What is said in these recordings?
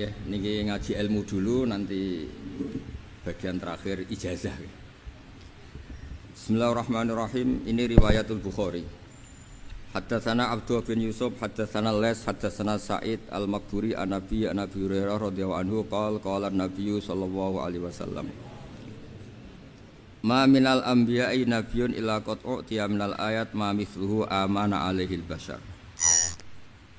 Ya, niki ngaji ilmu dulu, nanti bagian terakhir ijazah. Bismillahirrahmanirrahim. Ini riwayatul Bukhari. Haddatsana Abdullah bin Yusuf, haddatsana Les, haddatsana Sa'id al-Maqburi an Nabi Hurairah radhiyallahu anhu qala an-nabiy sallallahu alaihi wasallam. Ma minal anbiya'i nabiyyun illa qad u'tiya minal ayat ma mithluhu amana alaihi al-bashar.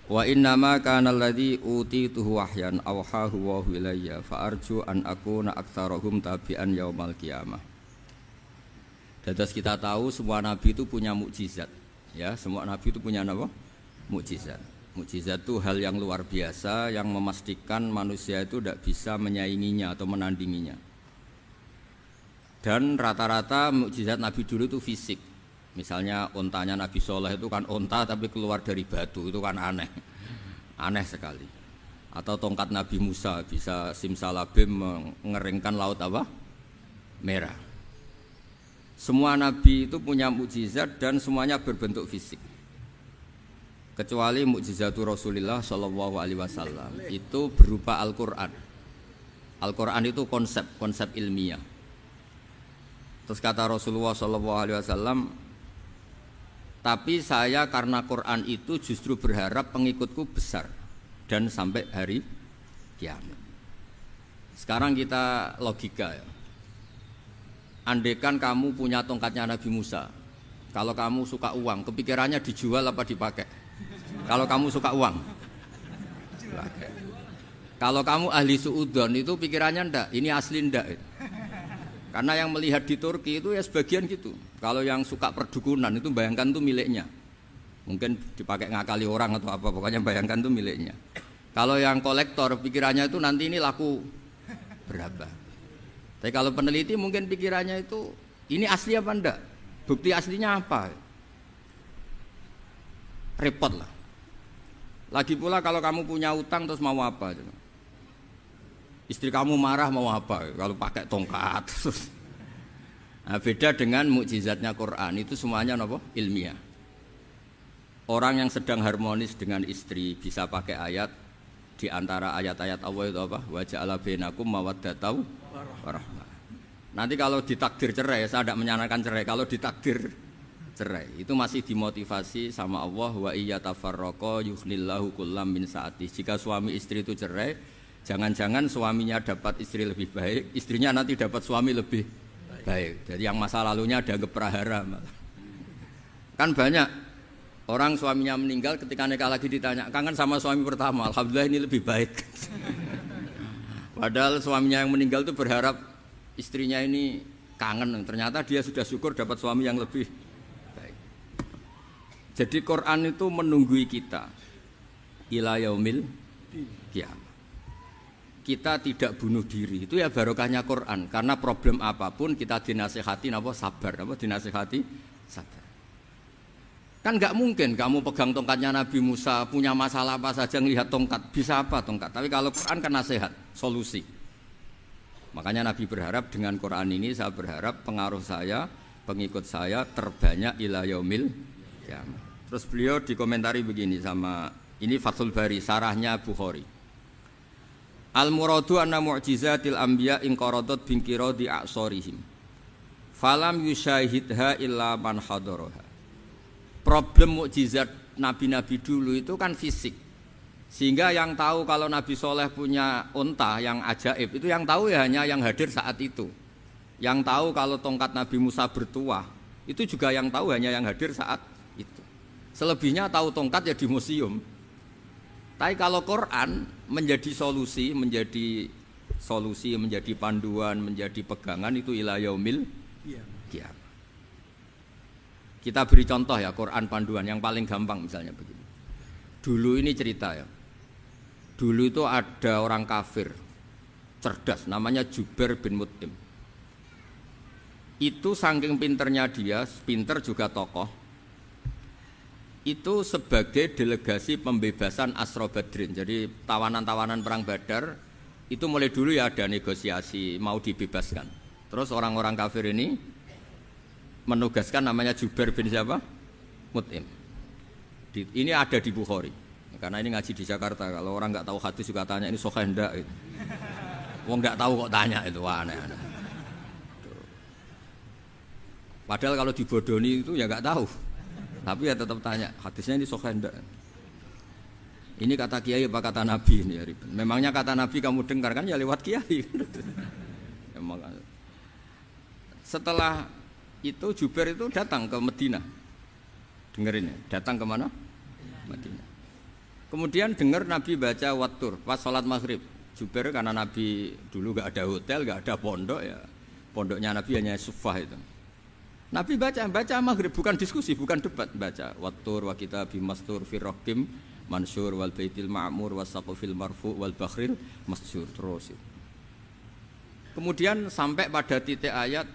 Wa inna ma kana alladhi utituhu wahyan awhahu wa ilayya fa arju an akuna aktsarahum tabi'an yaumal qiyamah. Dados kita tahu semua nabi itu punya mukjizat. Ya, semua nabi itu punya apa? Mukjizat. Mukjizat itu hal yang luar biasa yang memastikan manusia itu tidak bisa menyainginya atau menandinginya. Dan rata-rata mukjizat nabi dulu itu fisik. Misalnya ontanya Nabi Soleh itu kan onta tapi keluar dari batu, itu kan aneh sekali. Atau tongkat Nabi Musa bisa simsalabim mengeringkan laut apa? Merah. Semua nabi itu punya mukjizat dan semuanya berbentuk fisik. Kecuali mukjizatul Rasulullah Shallallahu Alaihi Wasallam itu berupa Al-Quran. Al-Quran itu konsep ilmiah. Terus kata Rasulullah Shallallahu Alaihi Wasallam, tapi saya karena Quran itu justru berharap pengikutku besar dan sampai hari kiamat. Sekarang kita logika ya. Andaikan kamu punya tongkatnya Nabi Musa, kalau kamu suka uang, kepikirannya dijual apa dipakai? Kalau kamu suka uang, dipakai. Kalau kamu ahli suudon itu pikirannya ndak, ini asli ndak. Karena yang melihat di Turki itu ya sebagian gitu. Kalau yang suka perdukunan itu bayangkan itu miliknya. Mungkin dipakai ngakali orang atau apa, pokoknya bayangkan itu miliknya. Kalau yang kolektor pikirannya itu nanti ini laku berapa. Tapi kalau peneliti mungkin pikirannya itu ini asli apa enggak? Bukti aslinya apa? Repot lah. Lagi pula kalau kamu punya utang terus mau apa? Istri kamu marah mau apa? Kalau pakai tongkat. Nah, beda dengan mukjizatnya Quran itu semuanya apa? Ilmiah. Orang yang sedang harmonis dengan istri bisa pakai ayat di antara ayat-ayat Allah itu apa? Wa ja'ala bainakum mawaddatan warahmah. Nanti kalau ditakdir cerai, saya tidak menyarankan cerai. Kalau ditakdir cerai, itu masih dimotivasi sama Allah wa iyyatafarraqa yughnillahu kullam min sa'ati. Jika suami istri itu cerai, jangan-jangan suaminya dapat istri lebih baik, istrinya nanti dapat suami lebih baik. Jadi yang masa lalunya dianggap prahara. Kan banyak orang suaminya meninggal ketika nikah lagi ditanya, kangen sama suami pertama, alhamdulillah ini lebih baik. Padahal suaminya yang meninggal itu berharap istrinya ini kangen, ternyata dia sudah syukur dapat suami yang lebih baik. Jadi Quran itu menunggui kita ila yaumil qiyamah. Kita tidak bunuh diri, itu ya barokahnya Quran. Karena problem apapun kita dinasihati apa sabar, apa dinasihati sabar. Kan nggak mungkin kamu pegang tongkatnya Nabi Musa, punya masalah apa saja ngelihat tongkat, bisa apa tongkat. Tapi kalau Quran kan nasihat, solusi. Makanya Nabi berharap dengan Quran ini, saya berharap pengaruh saya, pengikut saya terbanyak ila yaumil qiyamah. Terus beliau dikomentari begini sama, ini Fathul Bari, sarahnya Bukhari. Al-muradu anna mu'jizatil anbiya inqaradat binqiradi a'sorihim falam yusyahidha illa man hadaraha. Problem mukjizat nabi-nabi dulu itu kan fisik. Sehingga yang tahu kalau Nabi Soleh punya unta yang ajaib itu yang tahu ya hanya yang hadir saat itu. Yang tahu kalau tongkat Nabi Musa bertuah itu juga yang tahu hanya yang hadir saat itu. Selebihnya tahu tongkat ya di museum. Tapi kalau Quran menjadi solusi, menjadi panduan, menjadi pegangan itu ila yaumil qiyamah. Kita beri contoh ya Quran panduan yang paling gampang misalnya begini. Dulu ini cerita ya. Dulu itu ada orang kafir cerdas namanya Jubair bin Mut'im. Itu saking pinternya dia, pinter juga tokoh. Itu sebagai delegasi pembebasan Asra Badrin. Jadi tawanan-tawanan perang Badar itu mulai dulu ya ada negosiasi mau dibebaskan. Terus orang-orang kafir ini menugaskan namanya Jubair bin siapa? Mut'im. Ini ada di Bukhari. karena ini ngaji di Jakarta. Kalau orang nggak tahu hadis juga tanya ini sahih ndak gitu. Wong nggak tahu kok tanya itu aneh-aneh. Padahal kalau dibodoni itu ya nggak tahu. Tapi ya tetap tanya, hadisnya ini sahih ndak? Ini kata kiai apa kata nabi ini ya Ribet. Memangnya kata nabi kamu dengar kan ya lewat kiai. Memang. Setelah itu Jubair itu datang ke Madinah. Dengerin ya, datang ke mana? Madinah. Kemudian dengar Nabi baca Wattur pas sholat maghrib. Jubair karena Nabi dulu gak ada hotel, gak ada pondok ya. Pondoknya Nabi hanya sufah itu. Nabi baca maghrib, bukan diskusi, bukan debat. Baca Wattur wa kitabim mastur fi raqim mansur wal baitil ma'mur wasaqfil marfu wal bakhril masjur terus. Kemudian sampai pada titik ayat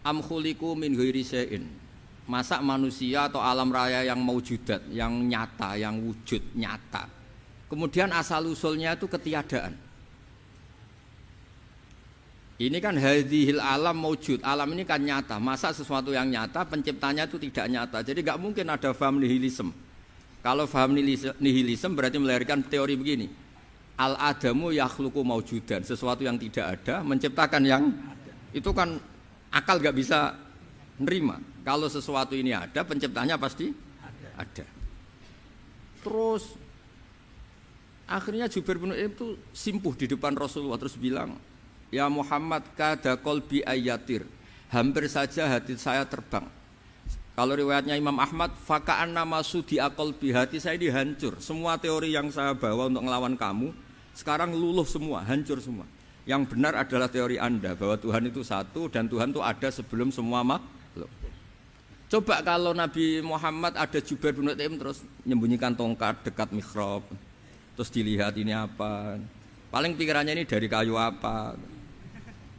am khuliqu min ghairi syai'in. Masa manusia atau alam raya yang maujudat, yang nyata, yang wujud nyata. Kemudian asal usulnya itu ketiadaan. Ini kan hadhil alam maujud, alam ini kan nyata. Masa sesuatu yang nyata penciptanya itu tidak nyata. Jadi enggak mungkin ada faham nihilisme. Kalau faham nihilisme berarti melahirkan teori begini. Al adamu yakhluqu maujudan, sesuatu yang tidak ada menciptakan yang itu kan akal enggak bisa nerima. Kalau sesuatu ini ada, penciptanya pasti ada. Terus akhirnya Jubair bin Mut'im itu simpuh di depan Rasulullah terus bilang, "Ya Muhammad, kada qalbi ayatir." Hampir saja hati saya terbang. Kalau riwayatnya Imam Ahmad, faka'anna masudi qalbi, hati saya ini hancur. Semua teori yang saya bawa untuk melawan kamu sekarang luluh semua, hancur semua. Yang benar adalah teori Anda bahwa Tuhan itu satu dan Tuhan itu ada sebelum semua makhluk. Coba kalau Nabi Muhammad ada Jubair bin Mut'im terus menyembunyikan tongkat dekat mihrab. Terus dilihat ini apa. Paling pikirannya ini dari kayu apa.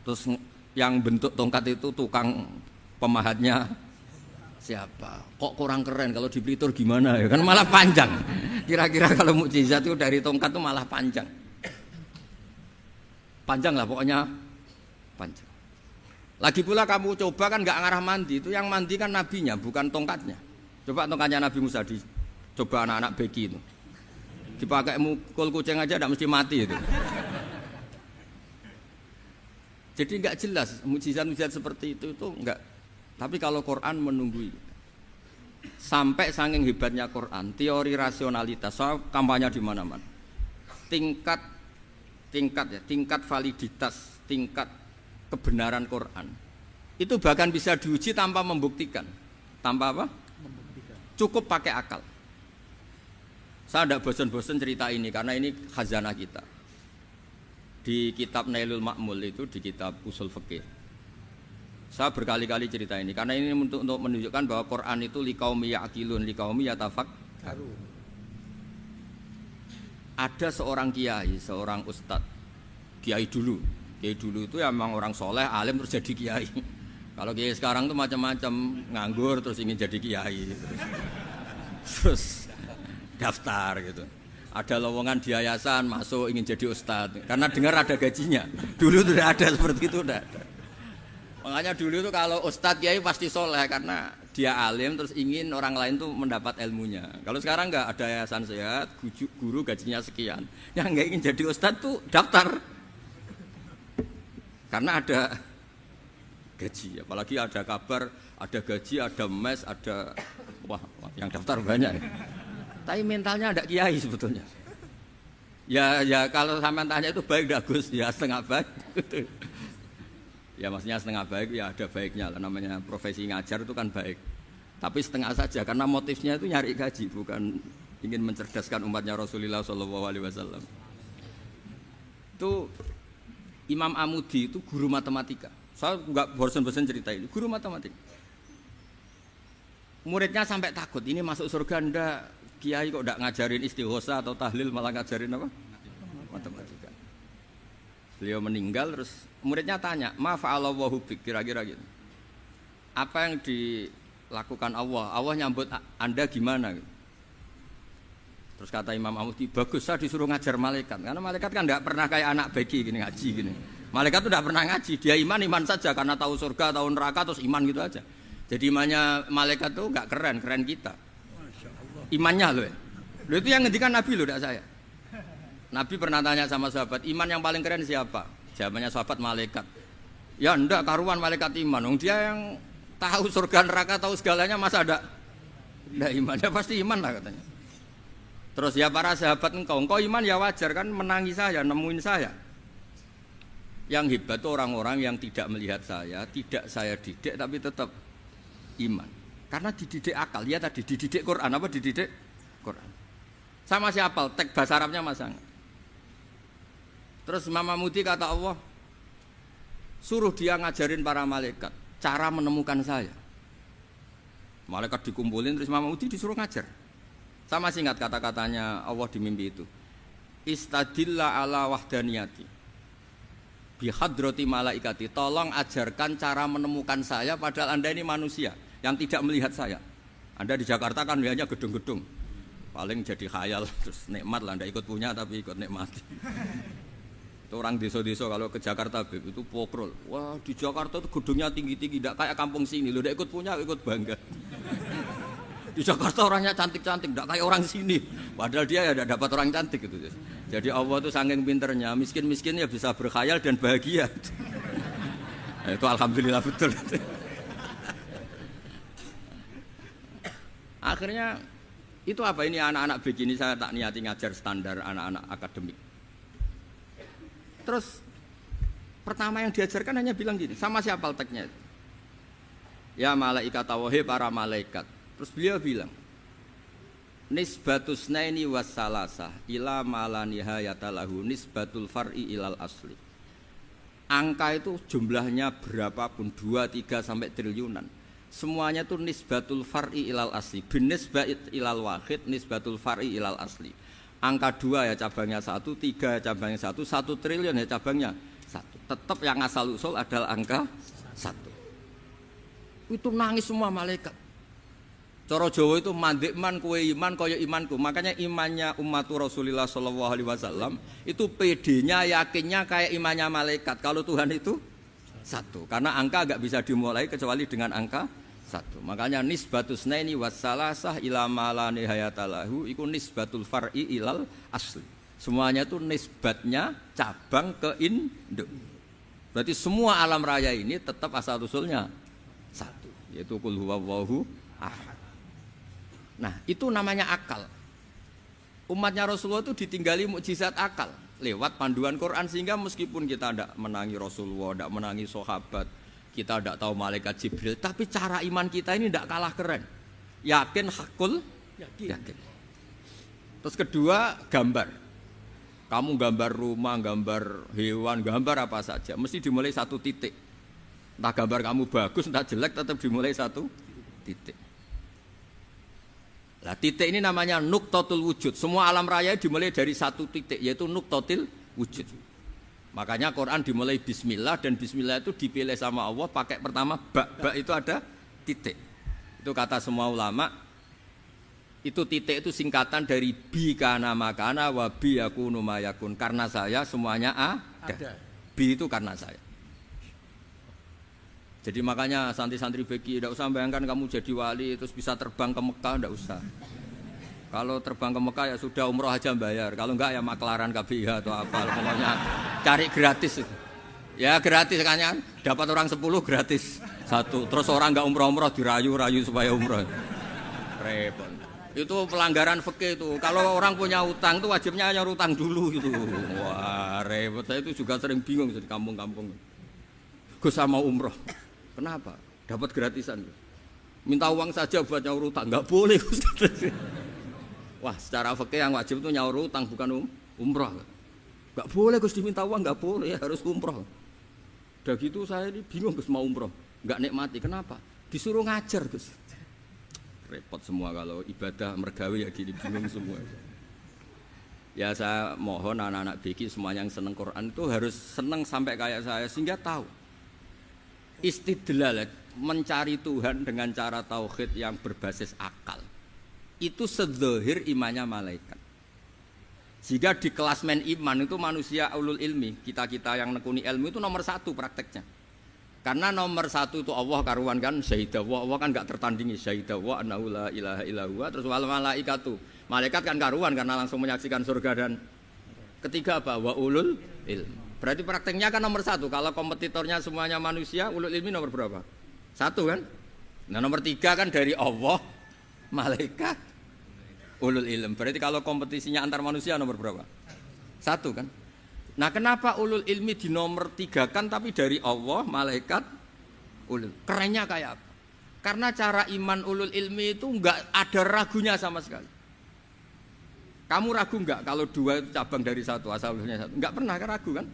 Terus yang bentuk tongkat itu tukang pemahatnya siapa. Kok kurang keren kalau di Blitar gimana ya. Kan malah panjang. Kira-kira kalau mukjizat itu dari tongkat itu malah panjang. Panjang lah pokoknya. Panjang. Lagi pula kamu coba kan nggak ngarah mandi, itu yang mandi kan nabinya bukan tongkatnya. Coba tongkatnya Nabi Musa coba anak-anak beki itu dipakai mukul kucing aja tidak mesti mati itu. Jadi nggak jelas mukjizat-mukjizat seperti itu nggak. Tapi kalau Quran menunggui sampai saking hebatnya Quran, teori rasionalitas, soal kampanye di mana-mana, tingkat validitas, tingkat kebenaran Quran itu bahkan bisa diuji tanpa membuktikan. Tanpa apa? Membuktikan. Cukup pakai akal. Saya tidak bosan-bosan cerita ini karena ini khazanah kita. Di kitab Nailul Ma'mul itu, di kitab usul fikih, saya berkali-kali cerita ini karena ini untuk menunjukkan bahwa Quran itu liqaumi ya'qilun, liqaumi yatafakkarun. Ada seorang kiai, seorang ustadz, kiai dulu itu ya memang orang soleh, alim terus jadi kiai. Kalau kiai sekarang tuh macam-macam, nganggur terus ingin jadi kiai, terus daftar gitu. Ada lowongan di yayasan masuk ingin jadi ustadz karena dengar ada gajinya. Dulu tidak ada seperti itu, tidak ada. Makanya dulu itu kalau ustadz kiai pasti soleh karena dia alim terus ingin orang lain tuh mendapat ilmunya. Kalau sekarang nggak ada yayasan sehat, guru gajinya sekian, yang nggak ingin jadi ustadz tuh daftar. Karena ada gaji, apalagi ada kabar, ada gaji, ada mes, ada wah yang daftar banyak. Tapi mentalnya ada kiai sebetulnya. Ya kalau sampean tanya itu baik dah Gus, ya setengah baik. Ya maksudnya setengah baik ya ada baiknya lah, namanya profesi ngajar itu kan baik. Tapi setengah saja karena motifnya itu nyari gaji, bukan ingin mencerdaskan umatnya Rasulullah SAW. Itu Imam Amudi itu guru matematika. Saya nggak bosan-bosan cerita ini. Guru matematika. Muridnya sampai takut. Ini masuk surga ndak? Kiai kok ndak ngajarin istighosa atau tahlil malah ngajarin apa? Matematika. Beliau meninggal terus muridnya tanya, "Ma fa'alallahu bik?" Kira-kira gitu. Apa yang dilakukan Allah? Allah nyambut Anda gimana? Terus kata Imam Amudi, bagus saya disuruh ngajar malaikat. Karena malaikat kan tidak pernah kayak anak beki gini ngaji gini. Malaikat itu tidak pernah ngaji, dia iman saja karena tahu surga, tahu neraka terus iman gitu aja. Jadi imannya malaikat itu enggak keren kita. Imannya loh. Loh, itu yang ngendikan Nabi loh, tidak saya. Nabi pernah tanya sama sahabat, iman yang paling keren siapa? Jawabannya sahabat malaikat. Ya ndak karuan malaikat iman. Dia yang tahu surga neraka, tahu segalanya, masa ada ndak iman? Ya pasti iman lah katanya. Terus ya para sahabat engkau iman ya wajar kan menangi saya, nemuin saya. Yang hebat itu orang-orang yang tidak melihat saya, tidak saya didik tapi tetap iman. Karena dididik akal, ya tadi dididik Quran, apa dididik Quran. Sama siapa? Teks bahasa Arabnya masang. Terus Mama Mudi kata Allah, suruh dia ngajarin para malaikat cara menemukan saya. Malaikat dikumpulin, terus Mama Mudi disuruh ngajar. Sama singkat kata-katanya Allah di mimpi itu. Istadilla ala wahdaniyati. Bihadrati malaikati, tolong ajarkan cara menemukan saya padahal Anda ini manusia yang tidak melihat saya. Anda di Jakarta kan hanya gedung-gedung, paling jadi khayal, terus nikmat lah, Anda ikut punya tapi ikut nikmati. Itu orang desa-desa kalau ke Jakarta itu pokrol, wah di Jakarta itu gedungnya tinggi-tinggi, tidak kayak kampung sini, lo udah ikut punya, ikut bangga. Di Jakarta orangnya cantik-cantik, tidak kayak orang sini. Padahal dia ya tidak dapat orang cantik gitu. Jadi Allah itu saking pinternya, miskin-miskin ya bisa berkhayal dan bahagia. Itu alhamdulillah betul. Akhirnya itu apa ini anak-anak begini saya tak niati ngajar standar anak-anak akademik. Terus pertama yang diajarkan hanya bilang gini, sama siapa teknya itu? Ya malaikat wahai para malaikat. Terus beliau bilang, nisbatus naini wassalasah ila malanihayata lahu nisbatul far'i ilal asli. Angka itu jumlahnya berapapun 2, 3 sampai triliunan. Semuanya itu nisbatul far'i ilal asli. Binisba'it ilal wahid nisbatul far'i ilal asli. Angka 2 ya cabangnya 1, 3 ya cabangnya 1, 1 triliun ya cabangnya 1. Tetap yang asal usul adalah angka 1. Itu nangis semua malaikat. Cara Jawa itu mandikman kowe iman kaya imanku. Makanya imannya umat Rasulullah sallallahu alaihi wasallam itu PD-nya yakinnya kayak imannya malaikat. Kalau Tuhan itu 1. Karena angka enggak bisa dimulai kecuali dengan angka 1. Makanya nisbatus naini wassalasah ila malani hayatalahu iku nisbatul far'i ilal asli. Semuanya itu nisbatnya cabang ke induk. Berarti semua alam raya ini tetap asal usulnya 1, yaitu qul huwallahu ahad. Nah, itu namanya akal. Umatnya Rasulullah itu ditinggali mukjizat akal lewat panduan Quran sehingga meskipun kita tidak menangi Rasulullah, tidak menangi sahabat, kita tidak tahu malaikat Jibril, tapi cara iman kita ini tidak kalah keren. Yakin hakul, yakin. Terus kedua, gambar. Kamu gambar rumah, gambar hewan, gambar apa saja, mesti dimulai 1 titik. Entah gambar kamu bagus, entah jelek, tetap dimulai 1 titik. Nah, titik ini namanya nuqtatul wujud. Semua alam raya dimulai dari 1 titik, yaitu nuqtatil wujud. Makanya Quran dimulai bismillah, dan bismillah itu dipilih sama Allah pakai pertama ba itu ada titik. Itu kata semua ulama. Itu titik itu singkatan dari bi kana makana wa bi yakunu mayakun. Karena saya semuanya ada. Bi itu karena saya. Jadi makanya santri-santri beki tidak usah bayangkan kamu jadi wali terus bisa terbang ke Mekah, tidak usah. Kalau terbang ke Mekah ya sudah umroh aja bayar. Kalau enggak ya maklaran KBH atau apa. Pokoknya cari gratis. Ya gratis kan, dapat orang 10 gratis 1. Terus orang enggak umroh-umroh dirayu-rayu supaya umroh. Repot. Itu pelanggaran fikih itu. Kalau orang punya utang itu wajibnya hanya utang dulu gitu. Wah repot. Saya itu juga sering bingung di kampung-kampung. Gus sama umroh. Kenapa? Dapat gratisan. Minta uang saja buat nyaur utang, enggak boleh. Wah, secara fikih yang wajib itu nyaur utang bukan umroh. Enggak boleh Gus diminta uang, enggak boleh, harus umroh. Udah gitu saya ini bingung Gus mau umroh, enggak nikmati. Kenapa? Disuruh ngajar Gus. Repot semua kalau ibadah mergawe ya gini bingung semua. Ya saya mohon anak-anak BK semua yang seneng Quran itu harus seneng sampai kayak saya sehingga tahu. Istidlal mencari Tuhan dengan cara tauhid yang berbasis akal itu sedzahir imannya malaikat. Jika di klasmen iman itu manusia ulul ilmi, kita-kita yang nekuni ilmu itu nomor 1 prakteknya. Karena nomor 1 itu Allah karuan kan syahidah Allah kan enggak tertandingi syahidah wa annahu la ilaha illa huwa terus wal malaikatu Malaikat kan karuan karena langsung menyaksikan surga dan ketiga apa? Wa ulul ilm. Berarti prakteknya kan nomor 1. Kalau kompetitornya semuanya manusia, ulul ilmi nomor berapa? 1 kan? Nah nomor 3 kan dari Allah, malaikat, ulul ilm. Berarti kalau kompetisinya antar manusia nomor berapa? 1 kan? Nah kenapa ulul ilmi di nomor 3 kan tapi dari Allah, malaikat, ulul. Kerennya kayak apa? Karena cara iman ulul ilmi itu enggak ada ragunya sama sekali. Kamu ragu enggak kalau 2 itu cabang dari 1, asal-usulnya 1? Enggak pernah kan ragu kan?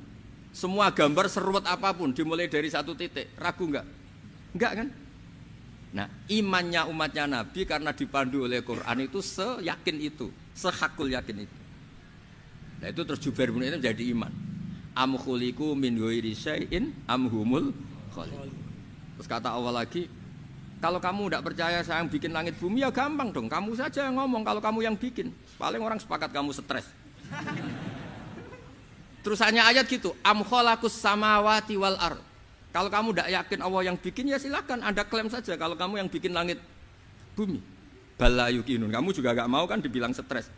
Semua gambar seruat apapun dimulai dari 1 titik, ragu enggak? Enggak kan? Nah, imannya umatnya Nabi karena dipandu oleh Quran itu seyakin itu, sehakul yakin itu. Nah, itu terus Jubair bin Mut'im menjadi iman. Am khuliqu min ghairi syai'in am humul khaliq. Terus kata Allah lagi, kalau kamu tidak percaya saya yang bikin langit bumi ya gampang dong, kamu saja yang ngomong kalau kamu yang bikin. Paling orang sepakat kamu stres. Terus hanya ayat gitu, am khalaqus samawati wal ard. Kalau kamu tidak yakin Allah yang bikin ya silakan Anda klaim saja kalau kamu yang bikin langit bumi. Bala yuqinun. Kamu juga enggak mau kan dibilang stres.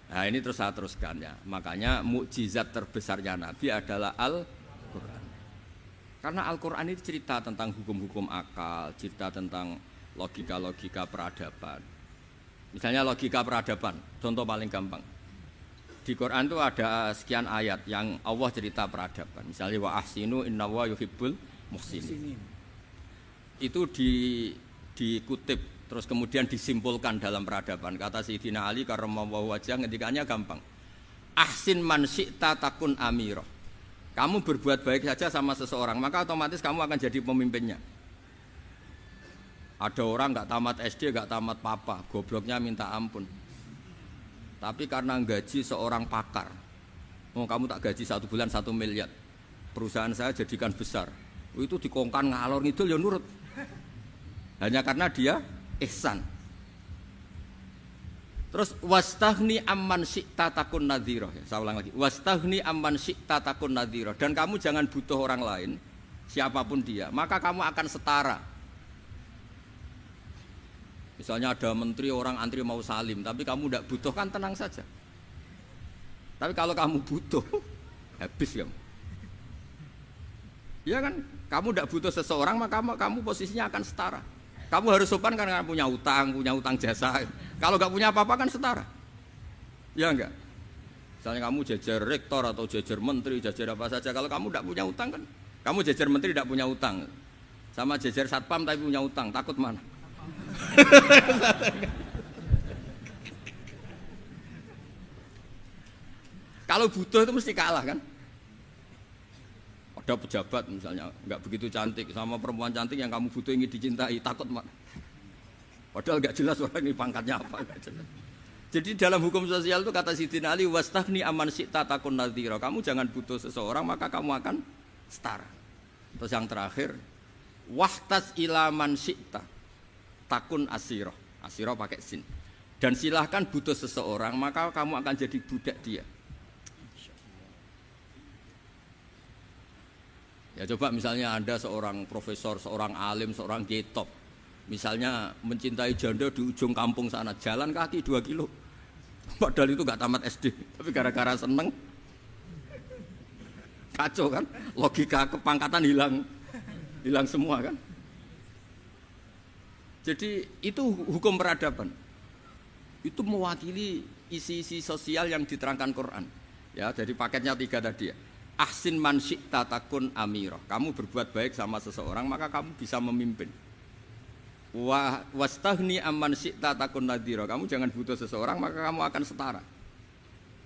Nah, ini terus saya teruskan ya. Makanya mukjizat terbesarnya Nabi adalah Al-Qur'an. Karena Al-Qur'an itu cerita tentang hukum-hukum akal, cerita tentang logika-logika peradaban. Misalnya logika peradaban, contoh paling gampang. Di Quran itu ada sekian ayat yang Allah cerita peradaban. Misalnya wa ahsinu innallaha yuhibbul muhsinin. Itu dikutip terus kemudian disimpulkan dalam peradaban. Kata Sayyidina Ali karramallahu wajhah ngendikannya gampang. Ahsin man syi'ta takun amira. Kamu berbuat baik saja sama seseorang, maka otomatis kamu akan jadi pemimpinnya. Ada orang enggak tamat SD, enggak tamat papa, gobloknya minta ampun. Tapi karena gaji seorang pakar, kamu tak gaji 1 bulan 1 miliar, perusahaan saya jadikan besar. Itu dikongkan ngalor ngidul ya nurut. Hanya karena dia ihsan. Terus wastaghni amman syi'ta takun nadhira. Saya ulang lagi. Wastaghni amman syi'ta takun nadhira. Dan kamu jangan butuh orang lain, siapapun dia, maka kamu akan setara. Misalnya ada menteri orang antri mau salim, tapi kamu tidak butuh kan tenang saja. Tapi kalau kamu butuh, habis kamu. Ya kan, kamu tidak butuh seseorang maka kamu posisinya akan setara. Kamu harus sopan karena punya utang jasa. Kalau nggak punya apa-apa kan setara. Ya enggak. Misalnya kamu jajar rektor atau jajar menteri, jajar apa saja. Kalau kamu tidak punya utang kan, kamu jajar menteri tidak punya utang. Sama jajar satpam tapi punya utang, takut mana? Kalau butuh itu mesti kalah kan? Ada pejabat misalnya nggak begitu cantik sama perempuan cantik yang kamu butuh ingin dicintai, takut mak. Padahal nggak jelas orang ini pangkatnya apa. Jadi dalam hukum sosial itu kata Sayyidina Ali wastaghni amman syi'ta takun nadhira. Kamu jangan butuh seseorang maka kamu akan setara. Terus yang terakhir wahtas ila man syi'ta takun asiro, asiro pakai sin. Dan silahkan butuh seseorang, maka kamu akan jadi budak dia. Ya coba misalnya Anda seorang profesor, seorang alim, seorang getop, misalnya mencintai janda di ujung kampung sana, jalan kaki 2 kilo. Padahal itu gak tamat SD, tapi gara-gara seneng, kacau kan? Logika kepangkatan hilang semua kan? Jadi itu hukum peradaban. Itu mewakili isi-isi sosial yang diterangkan Quran. Ya, dari paketnya 3 tadi ya. Ahsin man syi'ta takun amirah. Kamu berbuat baik sama seseorang maka kamu bisa memimpin. Wastaghni amman syi'ta takun nadhira. Kamu jangan butuh seseorang maka kamu akan setara.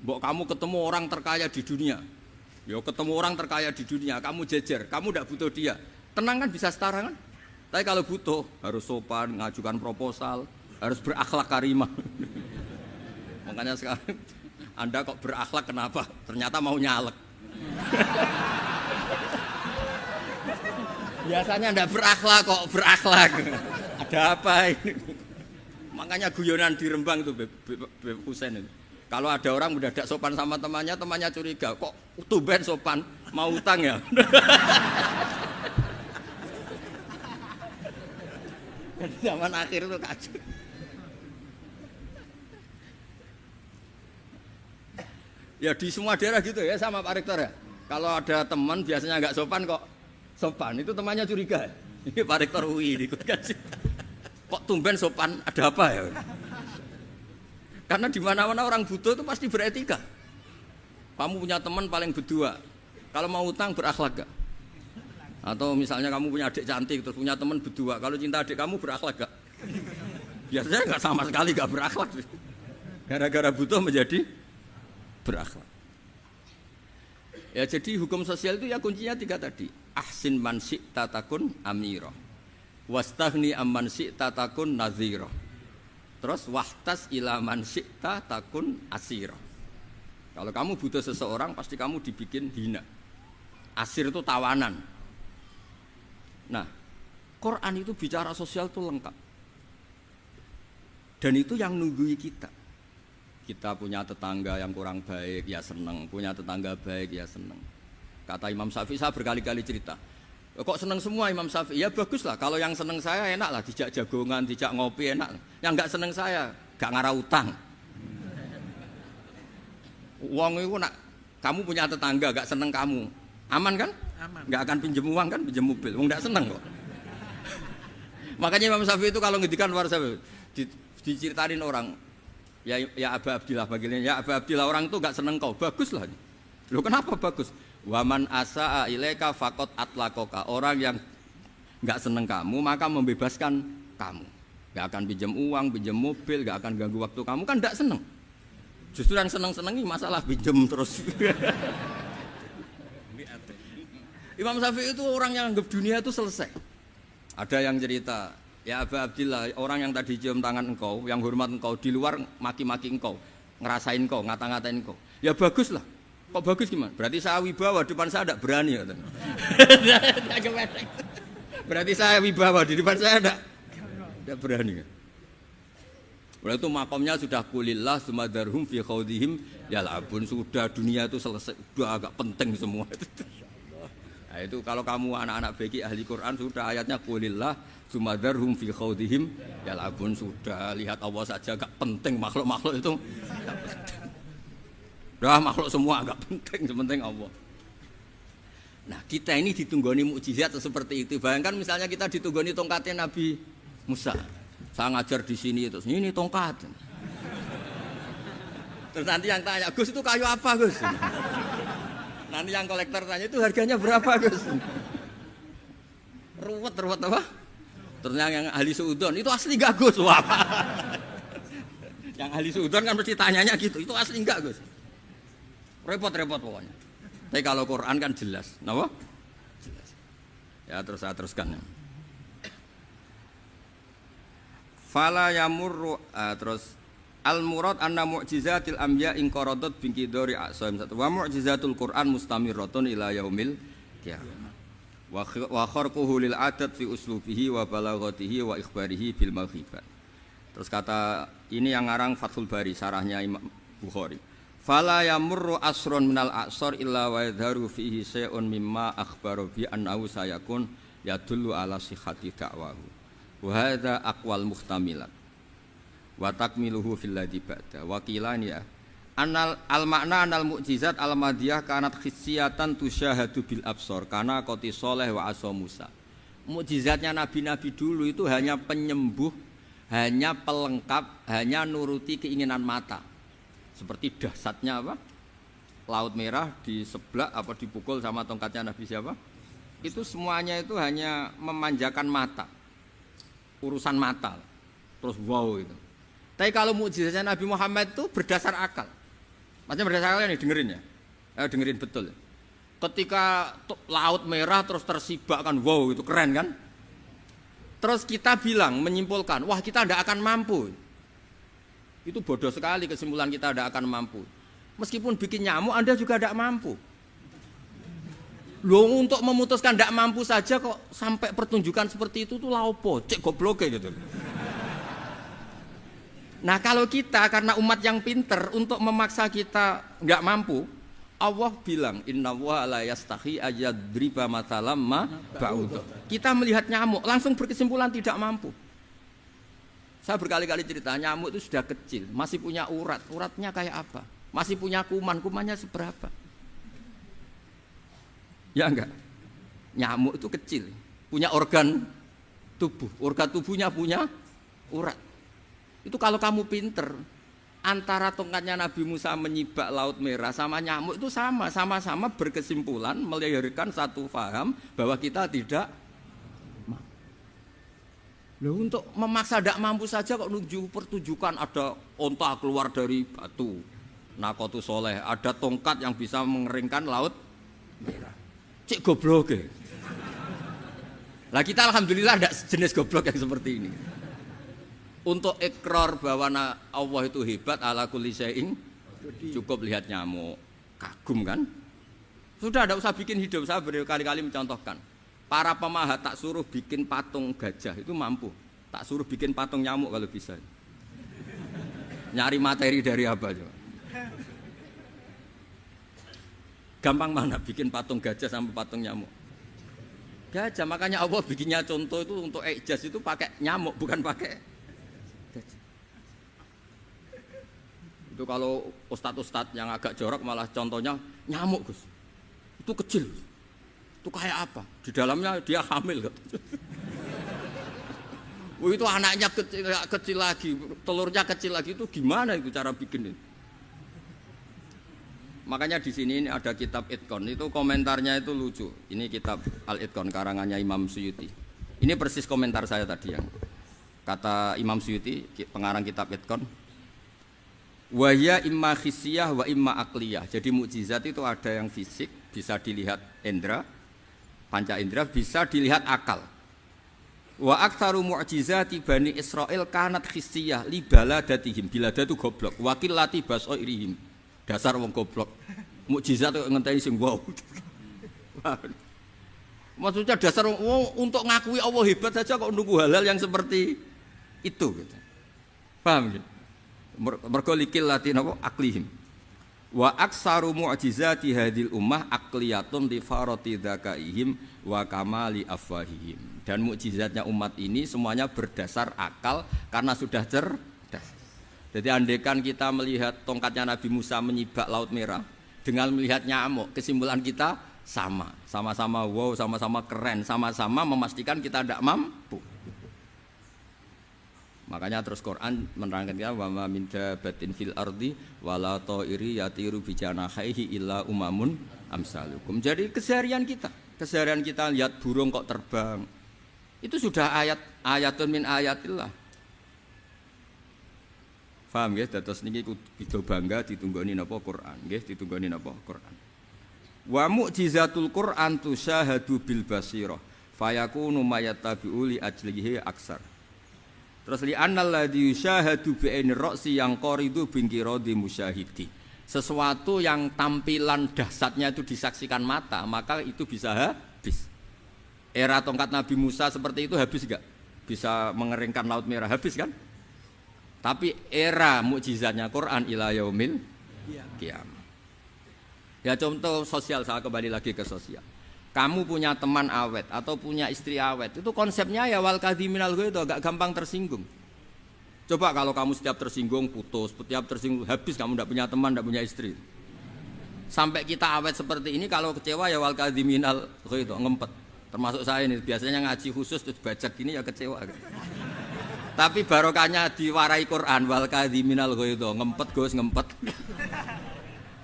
Mbok kamu ketemu orang terkaya di dunia. Ya ketemu orang terkaya di dunia, kamu jejer, kamu tidak butuh dia. Tenang kan bisa setara kan? Tapi kalau butuh harus sopan, ngajukan proposal, harus berakhlak karimah. Makanya sekarang Anda kok berakhlak kenapa? Ternyata mau nyalek. Biasanya Anda berakhlak kok berakhlak. Ada apa ini? Makanya guyonan di Rembang itu Beb Husain itu. Kalau ada orang udah tidak sopan sama temannya, temannya curiga, kok tumben sopan, mau utang ya? Zaman akhir itu kacau. Ya di semua daerah gitu ya sama Pak Rektor ya. Kalau ada teman biasanya nggak sopan kok sopan, itu temannya curiga. Ini Pak Rektor UI ikut kaji. Kok tumben sopan, ada apa ya? Karena di mana-mana orang butuh itu pasti beretika. Kamu punya teman paling berdua, kalau mau utang berakhlak gak? Atau misalnya kamu punya adik cantik terus punya teman berdua, kalau cinta adik kamu berakhlak gak? Biasanya nggak sama sekali gak berakhlak. Gara-gara butuh menjadi berakhlak. Ya jadi hukum sosial itu ya kuncinya 3 tadi. Ahsin man syi'ta takun amira. Wastaghni amman syi'ta takun nazira. Terus wahtas ila man syi'ta takun asira. Kalau kamu butuh seseorang pasti kamu dibikin hina. Asir itu tawanan. Nah, Quran itu bicara sosial itu lengkap. Dan itu yang nunggui kita. Kita punya tetangga yang kurang baik, ya seneng. Punya tetangga baik, ya seneng. Kata Imam Syafi'i, saya berkali-kali cerita. Kok seneng semua Imam Syafi'i? Ya bagus lah. Kalau yang seneng saya enak lah. Dijak jagongan, dijak ngopi enak. Yang nggak seneng saya, gak ngarah utang. Uang itu nak, kamu punya tetangga gak seneng kamu. Aman kan? Aman. Gak akan pinjem uang kan, pinjem mobil. Uang gak seneng kok. Makanya Imam Syafi'i itu kalau ngedikan luar Syafi'i, diceritain orang. Ya Aba Abdillah bagiannya, ya Aba Abdillah orang itu gak seneng kau, bagus lah. Loh kenapa bagus? Waman asa'a ilaika faqad atlaqaka. Orang yang gak seneng kamu maka membebaskan kamu. Gak akan pinjam uang, pinjam mobil, gak akan ganggu waktu kamu, kan gak seneng. Justru yang seneng-senengi masalah pinjam terus. Imam Syafi'i itu orang yang anggap dunia itu selesai. Ada yang cerita, ya Aba Abdillah, orang yang tadi cium tangan engkau, yang hormat engkau, di luar maki-maki engkau, ngerasain engkau, ngata-ngatain engkau. Ya bagus lah. Kok bagus gimana? Berarti saya wibawa, depan saya tidak berani. Berarti saya wibawa, di depan saya tidak berani. Berarti itu makomnya sudah kulillah sumadarhum fi khawdihim yal'abun. Sudah dunia itu selesai, sudah agak penting semua. Nah itu kalau kamu anak-anak beki ahli Quran sudah ayatnya kulillah sumadarhum fi khawdihim yal'abun. Sudah lihat Allah saja agak penting, makhluk-makhluk itu dah makhluk semua agak penting, sepenting Allah. Nah kita ini ditunggoni mukjizat seperti itu. Bayangkan misalnya kita ditunggoni tongkatnya Nabi Musa. Saya ngajar di sini terus ini tongkat. Terus nanti yang tanya, Gus itu kayu apa Gus? Nanti yang kolektor tanya itu harganya berapa Gus? Ruwet apa? Terus yang ahli suudon itu asli enggak Gus? Wah. Yang ahli suudon kan mesti tanyanya gitu, itu asli enggak Gus? Repot-repot pokoknya. Tapi kalau Quran kan jelas, kenapa? Jelas. Ya terus saya teruskan. Fala yamurru terus al murad anna mu'jizatil anbiya in qaradat binqidari aqsam wa mu'jizatul Quran mustamirratun ila yaumil qiyamah. Wa kharquhu lil adat fi uslubihi wa balaghatihi wa ikhbarihi bil maghibat. Terus kata ini yang ngarang Fathul Bari sarahnya Imam Bukhari. Fala yamurru asrun minal aqsar illa wa yadharu fihi shay'un mimma akhbara bi annahu sayakun yadullu ala sihhati da'wahu. Wa hadza aqwal muhtamilat. Wa takmiluhu fil ladzi ba'da. Wa qilani ya. Anal al makna anal mukjizat al madiyah kanat khissiyatan tusyahadu bil absar kana qati Shalih wa asa Musa. Mukjizatnya nabi-nabi dulu itu hanya penyembuh, hanya pelengkap, hanya nuruti keinginan mata. Seperti dahsyatnya apa? Laut Merah di sebelah apa dipukul sama tongkatnya Nabi siapa? Itu semuanya itu hanya memanjakan mata. Urusan mata. Terus wow itu. Tapi kalau mukjizatnya Nabi Muhammad itu berdasar akal. Maksudnya berdasar akal nih dengerin ya. Dengerin betul. Ketika Laut Merah terus tersibak kan wow itu keren kan? Terus kita bilang menyimpulkan, wah kita tidak akan mampu. Itu bodoh sekali kesimpulan kita tidak akan mampu. Meskipun bikin nyamuk Anda juga tidak mampu. Loh untuk memutuskan tidak mampu saja kok sampai pertunjukan seperti itu tuh laopo, cek goblok gitu. Nah kalau kita karena umat yang pinter untuk memaksa kita nggak mampu, Allah bilang innallaha la yastahi ayadriba mathalam ma ba'ud. Kita melihat nyamuk langsung berkesimpulan tidak mampu. Saya berkali-kali cerita, nyamuk itu sudah kecil, masih punya urat. Uratnya kayak apa? Masih punya kuman, kumannya seberapa? Ya enggak? Nyamuk itu kecil, punya organ tubuh. Organ tubuhnya punya urat. Itu kalau kamu pinter, antara tongkatnya Nabi Musa menyibak Laut Merah sama nyamuk itu sama-sama berkesimpulan melahirkan satu faham bahwa kita tidak mampu. Loh, untuk memaksa tidak mampu saja kok pertunjukan ada onta keluar dari batu Nakotu Soleh, ada tongkat yang bisa mengeringkan Laut Merah. Cik goblok ya. Lah kita alhamdulillah tidak jenis goblok yang seperti ini. Untuk ikrar bahwa Allah itu hebat ala kulli syai'in, cukup lihat nyamuk, kagum kan? Sudah tidak usah bikin hidup. Saya berkali-kali mencontohkan. Para pemahat tak suruh bikin patung gajah itu mampu. Tak suruh bikin patung nyamuk kalau bisa. Nyari materi dari apa coba? Gampang mana bikin patung gajah sampai patung nyamuk? Gajah, makanya Allah bikinnya contoh itu untuk ijaz itu pakai nyamuk bukan pakai. Itu kalau ustadz-ustadz yang agak jorok malah contohnya nyamuk Gus. Itu kecil. Itu kayak apa? Di dalamnya dia hamil. Itu anaknya kecil lagi, telurnya kecil lagi, itu gimana itu cara bikin itu? Makanya di sini ada kitab Itqon, itu komentarnya itu lucu. Ini kitab Al-Itqon karangannya Imam Suyuti. Ini persis komentar saya tadi yang kata Imam Suyuti, pengarang kitab Itqon. Wa ya imma khissiyah wa imma akliyah. Jadi mukjizat itu ada yang fisik, bisa dilihat indra, panca indra, bisa dilihat akal. Wa aktsaru mu'jizati Bani Israil kanat khissiyah li baladatihim. Bilada itu goblok, wa qillati basairihim. Dasar wong goblok. Mukjizat kok ngenteni sing wow. Maksudnya dasar untuk ngakui Allah hebat saja kok nunggu hal-hal yang seperti itu gitu. Paham gitu? Mergo likil latin apa aklihim wa aksaru mu'jizati hadil ummah akliyatun li farati dzakaihim wa kamali afwahihim. Dan mukjizatnya umat ini semuanya berdasar akal karena sudah cerdas. Jadi andaikan kita melihat tongkatnya Nabi Musa menyibak Laut Merah dengan melihat nyamuk, kesimpulan kita sama-sama wow, sama-sama keren, sama-sama memastikan kita tidak mampu. Makanya terus Quran menerangkan kita wa ma min dabatin fil ardi wala ta'iri yatiru bi janahihi illa umamun amsalukum. Jadi keseharian kita lihat burung kok terbang. Itu sudah ayatun min ayatillah. Paham nggih? Dados niki kudu bangga ditunggoni napa Quran, nggih, ditunggoni napa Quran. Wa mu'jizatul Quran tusyahadu bil basirah fayakunu mayattabi'u li ajlihi aksar. Terus li annal ladzi yusyahadu bi ainir ra'si yang qaridu bingkiradi musyahidi. Sesuatu yang tampilan dahsyatnya itu disaksikan mata, maka itu bisa habis. Era tongkat Nabi Musa seperti itu habis enggak? Bisa mengeringkan Laut Merah, habis kan? Tapi era mukjizatnya Quran ila yaumil qiyamah. Ya contoh sosial, saya kembali lagi ke sosial. Kamu punya teman awet atau punya istri awet, itu konsepnya ya wal kadhiminal ghaidh, agak gampang tersinggung. Coba kalau kamu setiap tersinggung putus, setiap tersinggung habis, kamu tidak punya teman, tidak punya istri. Sampai kita awet seperti ini, kalau kecewa ya wal kadhiminal ghaidh, ngempet. Termasuk saya ini, biasanya ngaji khusus terus baca gini ya kecewa. Tapi barokahnya diwarai Quran wal kadhiminal ghaidh, ngempet Gus, ngempet.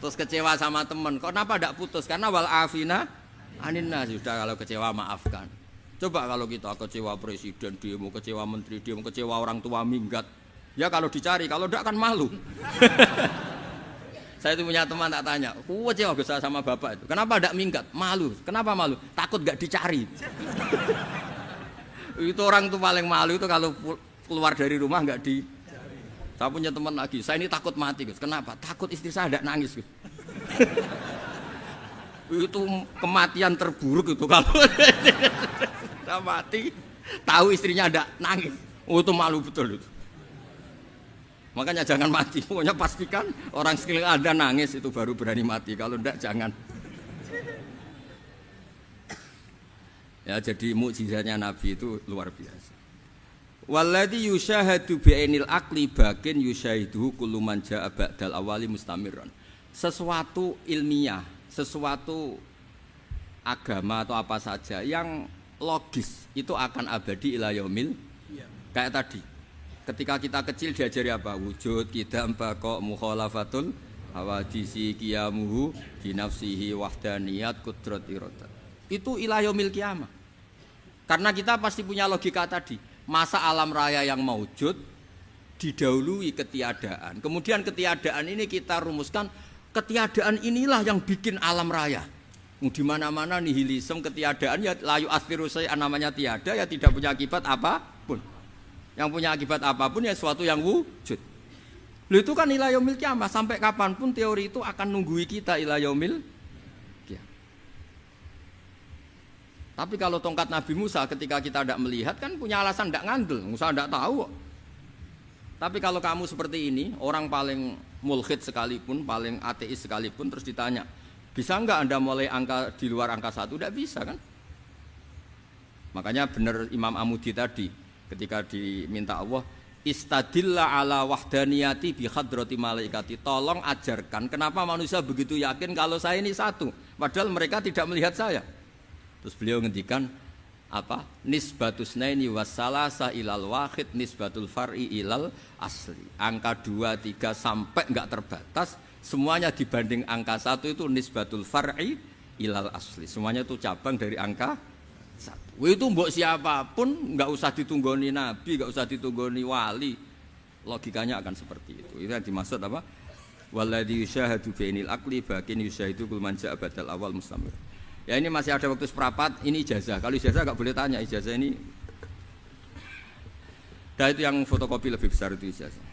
Terus kecewa sama teman, kenapa tidak putus? Karena wal afina aninna, sudah kalau kecewa maafkan. Coba kalau kita kecewa presiden demo, kecewa menteri demo, kecewa orang tua minggat, ya kalau dicari, kalau tidak kan malu. Saya itu punya teman tak tanya, kecewa Gus sama bapak itu, kenapa tidak minggat? Malu. Kenapa malu? Takut gak dicari. Itu orang tuh paling malu itu kalau keluar dari rumah nggak di. Saya punya teman lagi, saya ini takut mati Gus. Kenapa? Takut istri saya tidak nangis Gus. Itu kematian terburuk itu kalau sudah mati tahu istrinya ada nangis, itu malu betul itu. Makanya jangan mati, pokoknya pastikan orang sekeliling ada nangis itu baru berani mati, kalau enggak jangan. Ya jadi mukjizatnya Nabi itu luar biasa. Walladzi yusyahadu bi'ainil aqli bakin yusyahiduhu kullu man jaa ba'dal awali mustamirran. Sesuatu ilmiah, sesuatu agama atau apa saja yang logis itu akan abadi ila yaumil. Kayak tadi. Ketika kita kecil diajari apa? Wujud, qidam, baqa, mukhalafatul hawadisi, qiyamuhu bi nafsihi wahdaniyat qudrat iradah. Itu ila yaumil qiyamah. Karena kita pasti punya logika tadi. Masa alam raya yang maujud didahului ketiadaan. Kemudian ketiadaan ini kita rumuskan, ketiadaan inilah yang bikin alam raya. Di mana-mana nihilisme, ketiadaan ya layu astiru saya namanya tiada ya tidak punya akibat apapun. Yang punya akibat apapun ya sesuatu yang wujud. Lalu itu kan ila yaumil qiyamah, sampai kapanpun teori itu akan nunggui kita ila yaumil qiyamah. Tapi kalau tongkat Nabi Musa ketika kita tidak melihat kan punya alasan tidak ngandel, Musa tidak tahu. Tapi kalau kamu seperti ini, orang paling mulhid sekalipun, paling ateis sekalipun, terus ditanya, bisa enggak Anda mulai angka di luar angka 1? Tidak bisa kan? Makanya benar Imam Amudi tadi, ketika diminta Allah, istadilla ala wahdaniyati bi hadrati malaikati, tolong ajarkan kenapa manusia begitu yakin kalau saya ini satu, padahal mereka tidak melihat saya. Terus beliau ngendikan apa? Nisbatus naini wassalasa ilal wahid nisbatul far'i ilal asli. Angka 2, 3 sampai enggak terbatas, semuanya dibanding angka 1 itu nisbatul far'i ilal asli. Semuanya itu cabang dari angka 1. Itu mbok siapapun enggak usah ditunggoni nabi, enggak usah ditunggoni wali. Logikanya akan seperti itu. Itu yang dimaksud apa? Walladzi yusyahadu bainil aqli bakin yusyahidu kul man ja'a badal awal mustamir. Ya ini masih ada waktu seperempat, ini ijazah. Kalau ijazah enggak boleh tanya, ijazah ini. Dan itu yang fotokopi lebih besar itu ijazah.